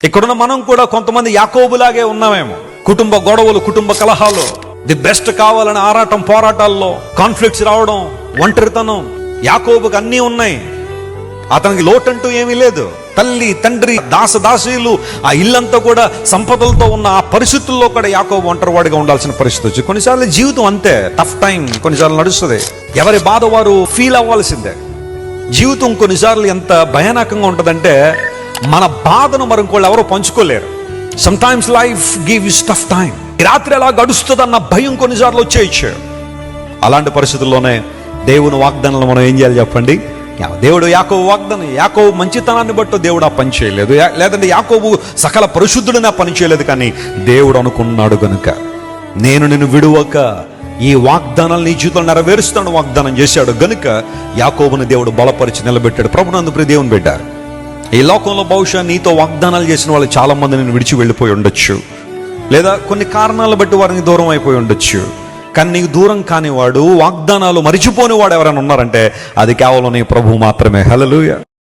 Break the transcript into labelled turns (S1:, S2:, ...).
S1: ఇక్కడున్న మనం కూడా కొంతమంది యాకోబులాగే ఉన్నామేమో. కుటుంబ గొడవలు, కుటుంబ కలహాలు, ది బెస్ట్ కావాలని ఆరాటం, పోరాటాల్లో కాన్ఫ్లిక్ట్స్ రావడం, ఒంటరితనం. యాకోబుకి అన్నీ ఉన్నాయి, అతనికి లోటంటూ ఏమీ లేదు. తల్లి, తండ్రి, దాసదాసీలు, ఆ ఇల్లంతా కూడా సంపదలతో ఉన్న ఆ పరిస్థితుల్లో కూడా యాకోబు ఒంటరివాడిగా ఉండాల్సిన పరిస్థితి వచ్చి కొన్నిసార్లు జీవితం అంతే, టఫ్ టైం కొన్నిసార్లు నడుస్తుంది. ఎవరి బాధ వారు ఫీల్ అవ్వాల్సిందే. జీవితం కొన్నిసార్లు ఎంత భయానకంగా ఉంటుందంటే మన బాధను మరి ఇంకోళ్ళు ఎవరో పంచుకోలేరు. Sometimes life gives tough time. రాత్రి ఎలా గడుస్తుందన్న భయం కొన్నిసార్లు వచ్చేయచ్చు. అలాంటి పరిస్థితుల్లోనే దేవుని వాగ్దానాలు మనం ఏం చేయాలి చెప్పండి? దేవుడు యాకోబు వాగ్దానం, యాకోబు మంచితనాన్ని బట్టి దేవుడు ఆ పని చేయలేదు, లేదంటే యాకోబు సకల పరిశుద్ధుడిని ఆ పని చేయలేదు. కానీ దేవుడు అనుకున్నాడు గనుక నేను నిన్ను విడువక ఈ వాగ్దానాలు నీ జీవితంలో నెరవేరుస్తాను వాగ్దానం చేశాడు గనుక యాకోబుని దేవుడు బలపరిచి నిలబెట్టాడు. ప్రభునందు ప్రియ దేవుని బిడ్డ, ఈ లోకంలో బహుశా నీతో వాగ్దానాలు చేసిన వాళ్ళు చాలా మంది నేను విడిచి వెళ్ళిపోయి ఉండొచ్చు, లేదా కొన్ని కారణాలను బట్టి వారికి దూరం అయిపోయి ఉండొచ్చు. కానీ నీకు దూరం కానివాడు, వాగ్దానాలు మరిచిపోని వాడు ఎవరైనా ఉన్నారంటే అది కేవలం నీ ప్రభువు మాత్రమే. హల్లెలూయా.